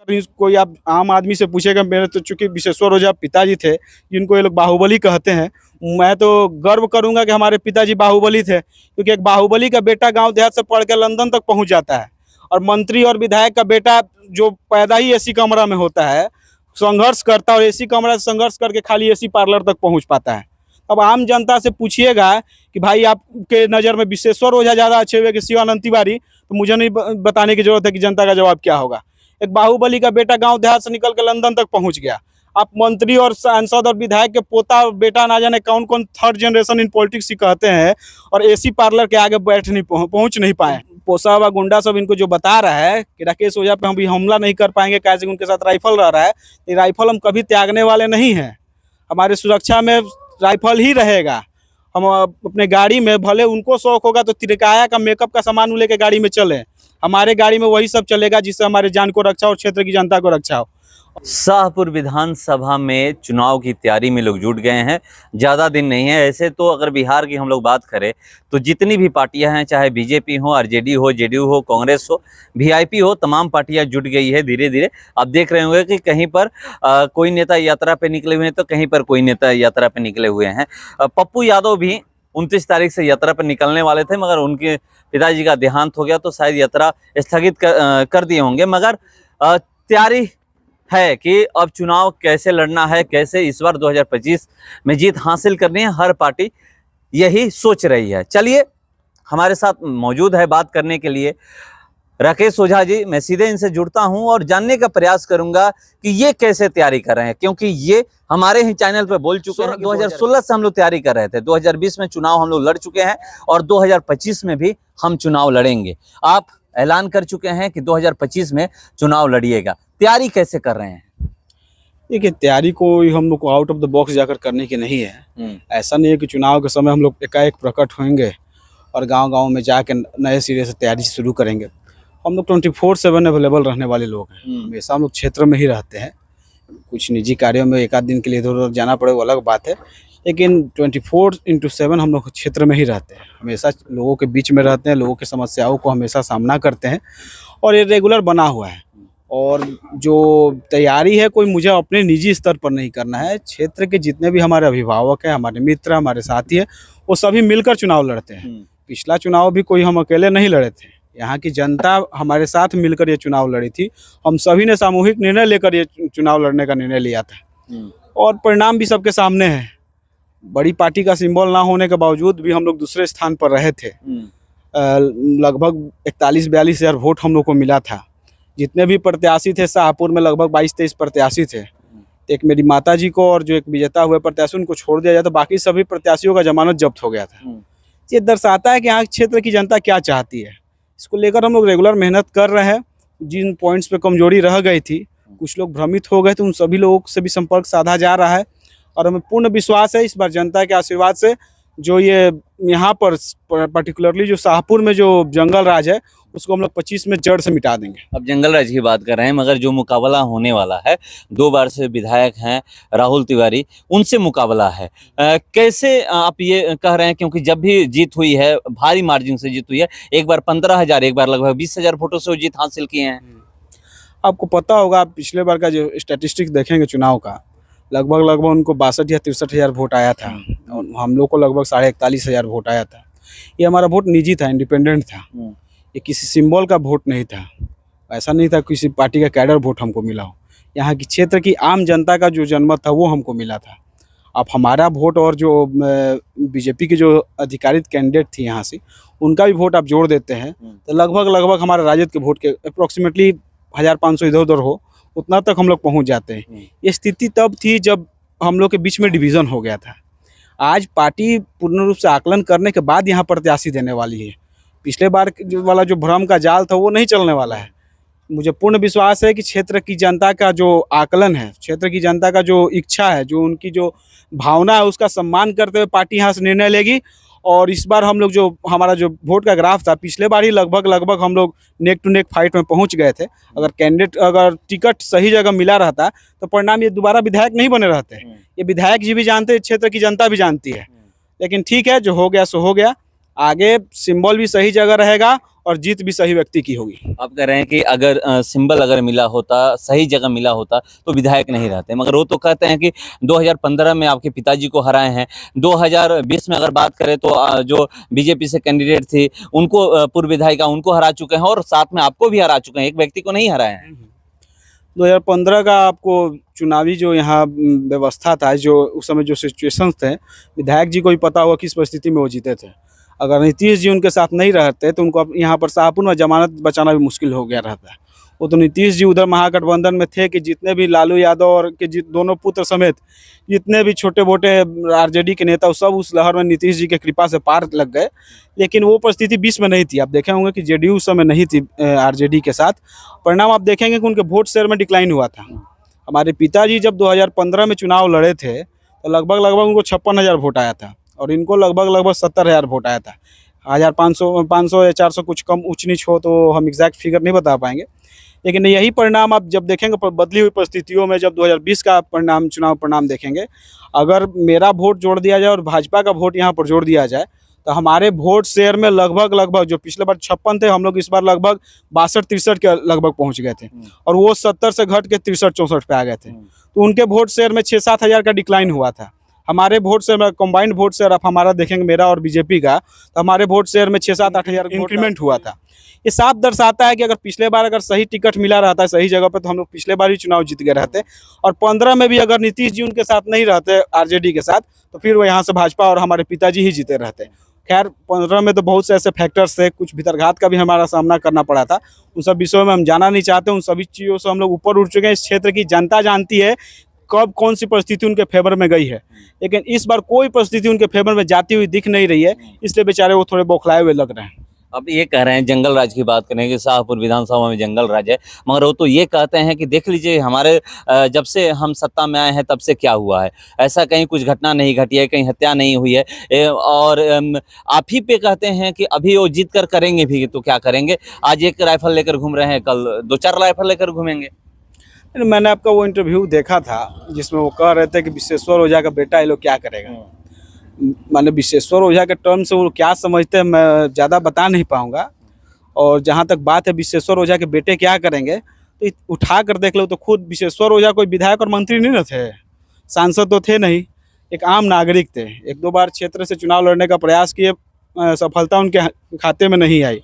कोई आप आम आदमी से पूछेगा, मेरे तो चूंकि विश्वेश्वर ओझा पिताजी थे जिनको ये लोग बाहुबली कहते हैं, मैं तो गर्व करूंगा कि हमारे पिताजी बाहुबली थे, क्योंकि एक बाहुबली का बेटा गांव देहात से पढ़ के लंदन तक पहुंच जाता है, और मंत्री और विधायक का बेटा जो पैदा ही एसी कमरा में होता है, संघर्ष करता है और एसी कमरा से संघर्ष करके खाली एसी पार्लर तक पहुंच पाता है। अब आम जनता से पूछिएगा कि भाई आपके नज़र में विश्वेश्वर ओझा ज़्यादा अच्छे हुए कि शिवानंद तिवारी, तो मुझे नहीं बताने की जरूरत है कि जनता का जवाब क्या होगा। एक बाहुबली का बेटा गांव देहात से निकल के लंदन तक पहुंच गया। आप मंत्री और सांसद और विधायक के पोता बेटा ना जाने कौन कौन थर्ड जनरेशन इन पॉलिटिक्स ही कहते हैं, और एसी पार्लर के आगे पहुंच नहीं पाए। पोसा हुआ गुंडा सब इनको जो बता रहा है कि राकेश ओझा पे हम भी हमला नहीं कर पाएंगे कैसे उनके साथ राइफल रह रहा है, ये राइफल हम कभी त्यागने वाले नहीं हैं। हमारे सुरक्षा में राइफल ही रहेगा। हम अपने गाड़ी में, भले उनको शौक होगा तो तिरकाया का मेकअप का सामान लेके गाड़ी में चले, हमारे गाड़ी में वही सब चलेगा जिससे हमारे जान को रक्षा और क्षेत्र की जनता को रक्षा हो। शाहपुर विधानसभा में चुनाव की तैयारी में लोग जुट गए हैं। ज़्यादा दिन नहीं है। ऐसे तो अगर बिहार की हम लोग बात करें तो जितनी भी पार्टियां हैं, चाहे बीजेपी हो, आरजेडी हो, जेडीयू हो, कांग्रेस हो, वीआईपी हो, तमाम पार्टियां जुट गई है धीरे धीरे। आप देख रहे होंगे कि कहीं पर कोई नेता यात्रा पे निकले हुए हैं तो कहीं पर कोई नेता यात्रा पे निकले हुए हैं। पप्पू यादव भी 29 तारीख से यात्रा पर निकलने वाले थे, मगर उनके पिताजी का देहांत हो गया तो शायद यात्रा स्थगित कर दिए होंगे। मगर तैयारी है कि अब चुनाव कैसे लड़ना है, कैसे इस बार 2025 में जीत हासिल करनी है, हर पार्टी यही सोच रही है। चलिए, हमारे साथ मौजूद है बात करने के लिए राकेश ओझा जी। मैं सीधे इनसे जुड़ता हूं और जानने का प्रयास करूंगा कि ये कैसे तैयारी कर रहे हैं, क्योंकि ये हमारे ही चैनल पे बोल चुके हैं। 2016 से हम लोग तैयारी कर रहे थे, 2020 में चुनाव हम लोग लड़ चुके हैं और 2025 में भी हम चुनाव लड़ेंगे। आप ऐलान कर चुके हैं कि 2025 में चुनाव लड़िएगा। तैयारी कैसे कर रहे हैं? देखिए, तैयारी को हम लोग को आउट ऑफ द बॉक्स जाकर करने की नहीं है। ऐसा नहीं है कि चुनाव के समय हम लोग एकाएक प्रकट होंगे और गांव-गांव में जाके नए सिरे से तैयारी शुरू करेंगे। हम लोग 24/7 अवेलेबल रहने वाले लोग हैं। हमेशा हम लोग क्षेत्र में ही रहते हैं। कुछ निजी कार्यों में एक आध दिन के लिए इधर उधर जाना पड़े वो अलग बात है, लेकिन 24/7 हम लोग क्षेत्र में ही रहते हैं। हमेशा लोगों के बीच में रहते हैं, लोगों की समस्याओं को हमेशा सामना करते हैं और ये रेगुलर बना हुआ है। और जो तैयारी है कोई मुझे अपने निजी स्तर पर नहीं करना है। क्षेत्र के जितने भी हमारे अभिभावक हैं, हमारे मित्र, हमारे साथी हैं, वो सभी मिलकर चुनाव लड़ते हैं। पिछला चुनाव भी कोई हम अकेले नहीं लड़े थे, यहाँ की जनता हमारे साथ मिलकर ये चुनाव लड़ी थी। हम सभी ने सामूहिक निर्णय लेकर ये चुनाव लड़ने का निर्णय लिया था और परिणाम भी सबके सामने है। बड़ी पार्टी का सिंबल ना होने के बावजूद भी हम लोग दूसरे स्थान पर रहे थे। लगभग 41-42 हज़ार वोट हम लोग को मिला था। जितने भी प्रत्याशी थे, शाहपुर में लगभग 22-23 प्रत्याशी थे। एक मेरी माताजी को और जो एक विजेता हुए प्रत्याशी उनको छोड़ दिया जाए तो बाकी सभी प्रत्याशियों का जमानत जब्त हो गया था। ये दर्शाता है कि यहाँ क्षेत्र की जनता क्या चाहती है। इसको लेकर हम लोग रेगुलर मेहनत कर रहे हैं। जिन पॉइंट्स पे कमजोरी रह गई थी, कुछ लोग भ्रमित हो गए थे, उन सभी लोगों से भी संपर्क साधा जा रहा है और हमें पूर्ण विश्वास है इस बार जनता के आशीर्वाद से जो ये यहाँ पर पर्टिकुलरली जो शाहपुर में जो जंगल राज है उसको हम लोग 25 में जड़ से मिटा देंगे। अब जंगल राज की बात कर रहे हैं, मगर जो मुकाबला होने वाला है, 2 बार से विधायक हैं राहुल तिवारी, उनसे मुकाबला है। कैसे आप ये कह रहे हैं, क्योंकि जब भी जीत हुई है भारी मार्जिन से जीत हुई है, एक बार 15,000, एक बार लगभग 20,000 वोटों से जीत हासिल किए हैं। आपको पता होगा, आप पिछले बार का जो स्टैटिस्टिक्स देखेंगे चुनाव का, लगभग उनको 62 या 63 हज़ार वोट आया था और हम लोग को लगभग 41.5 हज़ार वोट आया था। ये हमारा वोट निजी था, इंडिपेंडेंट था, ये किसी सिंबल का वोट नहीं था। ऐसा नहीं था किसी पार्टी का कैडर वोट हमको मिला हो। यहाँ की क्षेत्र की आम जनता का जो जनमत था वो हमको मिला था। अब हमारा वोट और जो बीजेपी की जो अधिकारित कैंडिडेट थी यहाँ से, उनका भी वोट आप जोड़ देते हैं तो लगभग हमारे राजद के वोट के अप्रोक्सीमेटली 1500 इधर उधर हो, उतना तक हम लोग पहुँच जाते हैं। ये स्थिति तब थी जब हम लोग के बीच में डिवीज़न हो गया था। आज पार्टी पूर्ण रूप से आकलन करने के बाद यहाँ प्रत्याशी देने वाली है। पिछले बार वाला जो भ्रम का जाल था वो नहीं चलने वाला है। मुझे पूर्ण विश्वास है कि क्षेत्र की जनता का जो आकलन है, क्षेत्र की जनता का जो इच्छा है, जो उनकी जो भावना है, उसका सम्मान करते हुए पार्टी यहाँ से निर्णय लेगी। और इस बार हम लोग जो हमारा जो वोट का ग्राफ था, पिछले बार ही लगभग हम लोग नेक टू नेक फाइट में पहुंच गए थे। अगर टिकट सही जगह मिला रहता तो परिणाम ये दोबारा विधायक नहीं बने रहते। ये विधायक जी भी जानते, क्षेत्र की जनता भी जानती है। लेकिन ठीक है, जो हो गया सो हो गया। आगे सिंबल भी सही जगह रहेगा और जीत भी सही व्यक्ति की होगी। आप कह रहे हैं कि अगर सिंबल अगर मिला होता, सही जगह मिला होता तो विधायक नहीं रहते, मगर वो तो कहते हैं कि 2015 में आपके पिताजी को हराए हैं, 2020 में अगर बात करें तो जो बीजेपी से कैंडिडेट थी उनको, पूर्व विधायिका उनको हरा चुके हैं और साथ में आपको भी हरा चुके हैं, एक व्यक्ति को नहीं हराए हैं। 2015 का आपको चुनावी जो यहाँ व्यवस्था था, जो उस समय जो सिचुएशंस थे, विधायक जी को भी पता होगा किस परिस्थिति में वो जीते थे। अगर नीतीश जी उनके साथ नहीं रहते तो उनको यहाँ पर शाहपुर में जमानत बचाना भी मुश्किल हो गया रहता है। वो तो नीतीश जी उधर महागठबंधन में थे कि जितने भी लालू यादव और के दोनों पुत्र समेत जितने भी छोटे मोटे आरजेडी के नेता सब उस लहर में नीतीश जी के कृपा से पार लग गए। लेकिन वो परिस्थिति 20 में नहीं थी। आप देखे होंगे कि जेडीयू उस समय नहीं थी आरजेडी के साथ। परिणाम आप देखेंगे कि उनके वोट शेयर में डिक्लाइन हुआ था। हमारे पिताजी जब 2015 में चुनाव लड़े थे तो लगभग उनको 56,000 वोट आया था और इनको लगभग 70,000 वोट आया था। 1500 या 400 कुछ कम ऊंच नीच हो तो हम एग्जैक्ट फिगर नहीं बता पाएंगे। लेकिन यही परिणाम आप जब देखेंगे बदली हुई परिस्थितियों में, जब 2020 का परिणाम, चुनाव परिणाम देखेंगे, अगर मेरा वोट जोड़ दिया जाए और भाजपा का वोट यहाँ पर जोड़ दिया जाए तो हमारे वोट शेयर में लगभग जो पिछले बार 56 थे, हम लोग इस बार लगभग 62-63 के लगभग पहुँच गए थे और वो 70 से घट के 63-64 पे आ गए थे। तो उनके वोट शेयर में 6-7 हज़ार का डिक्लाइन हुआ था। हमारे वोट शेयर में कंबाइंड वोट शेयर आप हमारा देखेंगे, मेरा और बीजेपी का, तो हमारे वोट शेयर में 6-7-8 हज़ार इंक्रीमेंट हुआ था। ये साफ दर्शाता है कि अगर पिछले बार अगर सही टिकट मिला रहता है सही जगह पे तो हम लोग पिछले बार ही चुनाव जीत गए रहते। और 15 में भी अगर नीतीश जी उनके साथ नहीं रहते आरजेडी के साथ तो फिर वो यहाँ से भाजपा और हमारे पिताजी ही जीते रहते। खैर 15 में तो बहुत से ऐसे फैक्टर्स थे, कुछ भीतरघात का भी हमारा सामना करना पड़ा था। उन सब विषयों में हम जाना नहीं चाहते। उन सभी चीज़ों से हम लोग ऊपर उठ चुके हैं। इस क्षेत्र की जनता जानती है कब कौन सी परिस्थिति उनके फेवर में गई है, लेकिन इस बार कोई परिस्थिति उनके फेवर में जाती हुई दिख नहीं रही है, इसलिए बेचारे वो थोड़े बौखलाए हुए लग रहे हैं। अब ये कह रहे हैं, जंगल राज की बात करें कि शाहपुर विधानसभा में जंगल राज है, मगर वो तो ये कहते हैं कि देख लीजिए हमारे जब से हम सत्ता में आए हैं तब से क्या हुआ है, ऐसा कहीं कुछ घटना नहीं घटी है, कहीं हत्या नहीं हुई है। और आप ही पे कहते हैं कि अभी वो जीत कर करेंगे भी तो क्या करेंगे। आज एक राइफल लेकर घूम रहे हैं, कल 2-4 राइफल लेकर घूमेंगे। मैंने आपका वो इंटरव्यू देखा था जिसमें वो कह रहे थे कि विश्वेश्वर ओझा का बेटा ये लोग क्या करेगा। मैंने विश्वेश्वर ओझा के टर्म से वो क्या समझते हैं मैं ज़्यादा बता नहीं पाऊँगा। और जहाँ तक बात है विश्वेश्वर ओझा के बेटे क्या करेंगे, तो उठा कर देख लो तो खुद विश्वेश्वर ओझा कोई विधायक और मंत्री नहीं न थे, सांसद तो थे नहीं, एक आम नागरिक थे। 1-2 बार क्षेत्र से चुनाव लड़ने का प्रयास किए, सफलता उनके खाते में नहीं आई।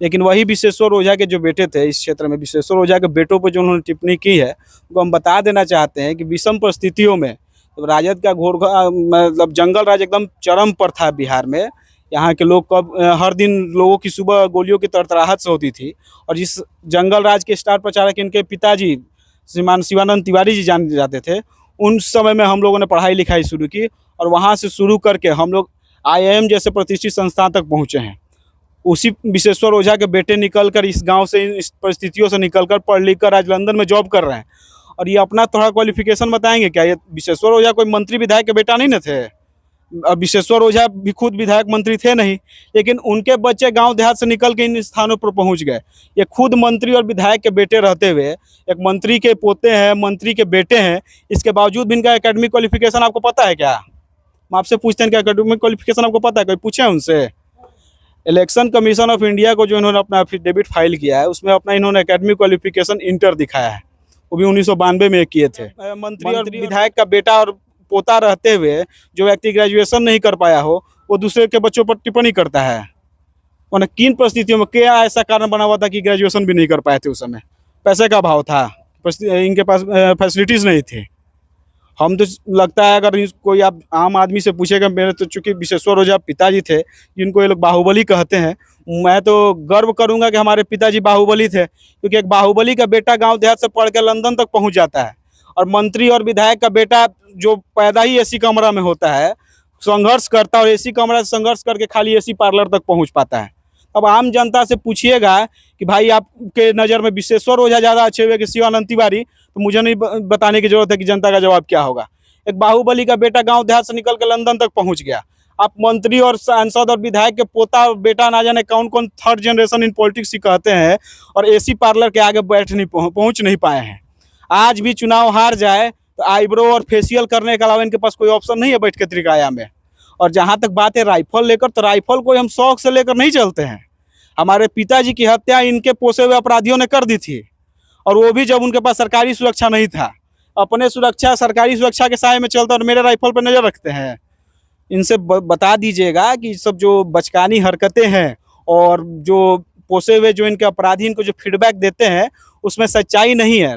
लेकिन वही विश्वेश्वर ओझा के जो बेटे थे इस क्षेत्र में, विश्वेश्वर ओझा के बेटों पर जो उन्होंने टिप्पणी की है वो हम बता देना चाहते हैं कि विषम परिस्थितियों में तो राजद का घोर मतलब जंगल राज एकदम चरम पर था बिहार में। यहाँ के लोग कब हर दिन लोगों की सुबह गोलियों की तड़तड़ाहट से होती थी। और जिस जंगल राज के स्टार प्रचारक इनके पिताजी श्रीमान शिवानंद तिवारी जी जाने जाते थे, उन समय में हम लोगों ने पढ़ाई लिखाई शुरू की और वहाँ से शुरू करके हम लोग IIM जैसे प्रतिष्ठित संस्थान तक पहुँचे हैं। उसी विश्वेश्वर ओझा के बेटे निकलकर इस गांव से, इन परिस्थितियों से निकलकर पढ़ लिख कर आज लंदन में जॉब कर रहे हैं। और ये अपना थोड़ा क्वालिफिकेशन बताएंगे क्या? ये विश्वेश्वर ओझा कोई मंत्री विधायक के बेटा नहीं न थे। अब विश्वेश्वर ओझा भी खुद विधायक मंत्री थे नहीं, लेकिन उनके बच्चे गांव देहात से निकल के इन स्थानों पर पहुंच गए। ये खुद मंत्री और विधायक के बेटे रहते हुए, एक मंत्री के पोते हैं, मंत्री के बेटे हैं, इसके बावजूद भी इनका एकेडमिक क्वालिफिकेशन आपको पता है क्या? हम आपसे पूछते हैं कि एकेडमिक क्वालिफिकेशन आपको पता है? कोई पूछे उनसे? इलेक्शन कमीशन ऑफ इंडिया को जो इन्होंने अपना एफिडेविट फाइल किया है उसमें अपना इन्होंने एकेडमिक क्वालिफिकेशन इंटर दिखाया है, वो भी 1992 में किए थे। मंत्री और विधायक का बेटा और पोता रहते हुए जो व्यक्ति ग्रेजुएशन नहीं कर पाया हो वो दूसरे के बच्चों पर टिप्पणी करता है। उन्हें किन परिस्थितियों में क्या ऐसा कारण बना हुआ था कि ग्रेजुएशन भी नहीं कर पाए थे? उस समय पैसे का अभाव था, इनके पास फैसिलिटीज़ नहीं थी। हम तो लगता है अगर कोई आप आम आदमी से पूछेगा, मेरे तो चूँकि विश्वेश्वर ओझा पिताजी थे जिनको ये लोग बाहुबली कहते हैं, मैं तो गर्व करूंगा कि हमारे पिताजी बाहुबली थे, क्योंकि एक बाहुबली का बेटा गांव देहात से पढ़ के लंदन तक पहुंच जाता है और मंत्री और विधायक का बेटा जो पैदा ही एसी कमरा में होता है संघर्ष करता है और एसी कमरा से संघर्ष करके खाली एसी पार्लर तक पहुँच पाता है। अब आम जनता से पूछिएगा कि भाई आपके नज़र में विश्वेश्वर ओझा ज़्यादा अच्छे हुए कि शिवानंद तिवारी, तो मुझे नहीं बताने की जरूरत है कि जनता का जवाब क्या होगा। एक बाहुबली का बेटा गांव देहात से निकल के लंदन तक पहुंच गया। आप मंत्री और सांसद और विधायक के पोता और बेटा ना जाने कौन कौन थर्ड जनरेशन इन पॉलिटिक्स ही कहते हैं और एसी पार्लर के आगे पहुंच नहीं पाए हैं। आज भी चुनाव हार जाए तो आईब्रो और फेशियल करने के अलावा इनके पास कोई ऑप्शन नहीं है बैठ के त्रिकाया में। और जहाँ तक बात है राइफल लेकर, तो राइफल कोई हम शौक से लेकर नहीं चलते हैं। हमारे पिताजी की हत्या इनके पोसे हुए अपराधियों ने कर दी थी, और वो भी जब उनके पास सरकारी सुरक्षा नहीं था। अपने सुरक्षा सरकारी सुरक्षा के साए में चलते और मेरे राइफल पर नज़र रखते हैं। इनसे बता दीजिएगा कि सब जो बचकानी हरकतें हैं और जो पोसे हुए जो इनके अपराधी इनको जो फीडबैक देते हैं उसमें सच्चाई नहीं है।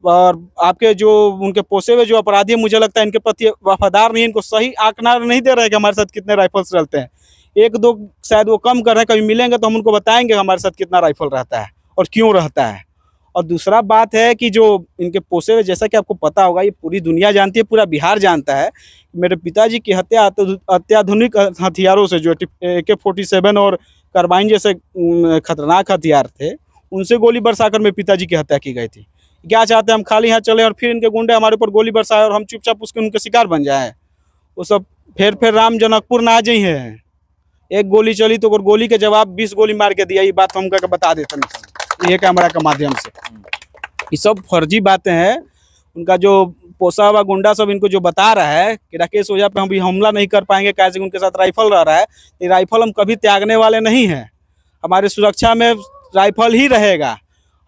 और आपके जो उनके पोसे हुए जो अपराधी मुझे लगता है इनके प्रति वफादार नहीं, इनको सही आंकड़ा नहीं दे रहे हैं कि हमारे साथ कितने राइफल्स रहते हैं। एक दो शायद वो कम कर रहे हैं, कभी मिलेंगे तो हम उनको बताएंगे हमारे साथ कितना राइफल रहता है और क्यों रहता है। और दूसरा बात है कि जो इनके पोसे हुए, जैसा कि आपको पता होगा, ये पूरी दुनिया जानती है, पूरा बिहार जानता है, मेरे पिताजी की हत्या अत्याधुनिक हथियारों से, जो AK-47 और कार्बाइन जैसे खतरनाक हथियार थे, उनसे गोली बरसाकर मेरे पिताजी की हत्या की गई थी। क्या चाहते हैं हम खाली हाथ चले और फिर इनके गुंडे हमारे ऊपर गोली बरसाए और हम चुपचाप उसके उनके शिकार बन जाए? वो सब फिर राम जनकपुर ना आ जाई हैं। एक गोली चली तो गोली के जवाब 20 गोली मार के दिया। ये बात हम का बता देते हैं ये कैमरा के माध्यम से। ये सब फर्जी बातें हैं। उनका जो पोसा हुआ गुंडा सब इनको जो बता रहा है कि राकेश ओझा पे हम भी हमला नहीं कर पाएंगे कैसे उनके साथ राइफल रह रहा है, ये राइफल हम कभी त्यागने वाले नहीं हैं। हमारे सुरक्षा में राइफल ही रहेगा।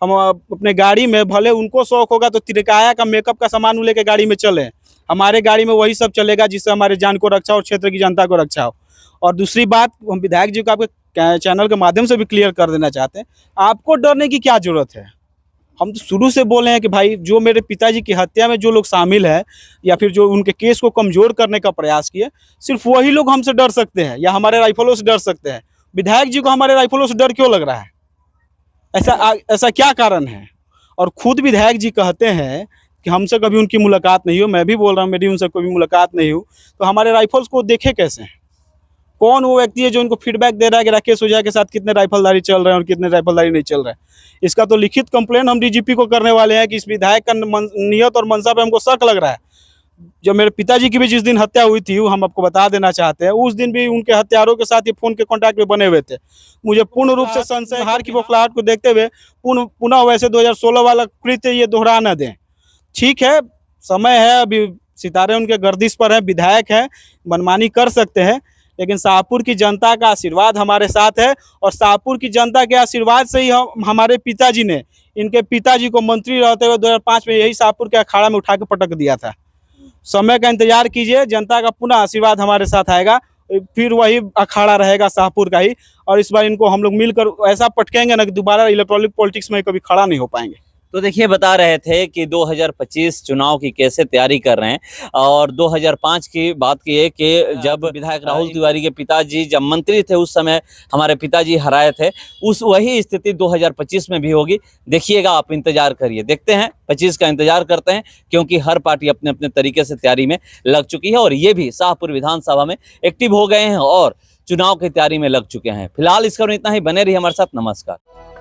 हम अपने गाड़ी में, भले उनको शौक होगा तो तिरकाया का मेकअप का सामान लेके गाड़ी में चले, हमारे गाड़ी में वही सब चलेगा जिससे हमारे जान को रक्षा और क्षेत्र की जनता को रक्षा हो। और दूसरी बात, हम विधायक जी को आपके चैनल के माध्यम से भी क्लियर कर देना चाहते हैं, आपको डरने की क्या जरूरत है? हम तो शुरू से बोले हैं कि भाई जो मेरे पिताजी की हत्या में जो लोग शामिल हैं या फिर जो उनके केस को कमज़ोर करने का प्रयास किए, सिर्फ वही लोग हमसे डर सकते हैं या हमारे राइफलों से डर सकते हैं। विधायक जी को हमारे राइफलों से डर क्यों लग रहा है? ऐसा क्या कारण है? और खुद विधायक जी कहते हैं कि हमसे कभी उनकी मुलाकात नहीं हो। मैं भी बोल रहा हूँ मेरी उनसे कोई मुलाकात नहीं हो, तो हमारे राइफल्स को देखे कैसे? कौन वो व्यक्ति है जो उनको फीडबैक दे रहा है कि राकेश ओझा के साथ कितने राइफलदारी चल रहे हैं और कितने राइफलदारी नहीं चल रहा है? इसका तो लिखित कंप्लेन हम DGP को करने वाले हैं कि इस विधायक का नियत और मंशा पे हमको शक लग रहा है। जब मेरे पिताजी की भी जिस दिन हत्या हुई थी, हम आपको बता देना चाहते हैं, उस दिन भी उनके हत्यारों के साथ ये फोन के कांटेक्ट में बने हुए थे। मुझे पूर्ण रूप से संशय हार की बौखलाहट को देखते हुए पुनः वैसे 2016 वाला कृत्य ये दोहरा न दें। ठीक है, समय है, अभी सितारे उनके गर्दिश पर हैं, विधायक हैं, मनमानी कर सकते हैं, लेकिन शाहपुर की जनता का आशीर्वाद हमारे साथ है। और शाहपुर की जनता के आशीर्वाद से ही हमारे पिताजी ने इनके पिताजी को मंत्री रहते हुए 2005 में यही शाहपुर के अखाड़ा में उठा के पटक दिया था। समय का इंतजार कीजिए, जनता का पुनः आशीर्वाद हमारे साथ आएगा, फिर वही अखाड़ा रहेगा शाहपुर का ही। और इस बार इनको हम लोग मिलकर ऐसा पटकेंगे ना कि दोबारा इलेक्ट्रॉनिक पॉलिटिक्स में कभी खड़ा नहीं हो पाएंगे। तो देखिए, बता रहे थे कि 2025 चुनाव की कैसे तैयारी कर रहे हैं। और 2005 की बात की है कि जब विधायक राहुल तिवारी के पिताजी जब मंत्री थे, उस समय हमारे पिताजी हराए थे। उस वही स्थिति 2025 में भी होगी। देखिएगा, आप इंतजार करिए, देखते हैं 25 का इंतजार करते हैं, क्योंकि हर पार्टी अपने अपने तरीके से तैयारी में लग चुकी है। और ये भी शाहपुर विधानसभा में एक्टिव हो गए हैं और चुनाव की तैयारी में लग चुके हैं। फिलहाल इस खबर में इतना ही। बने रहिए हमारे साथ। नमस्कार।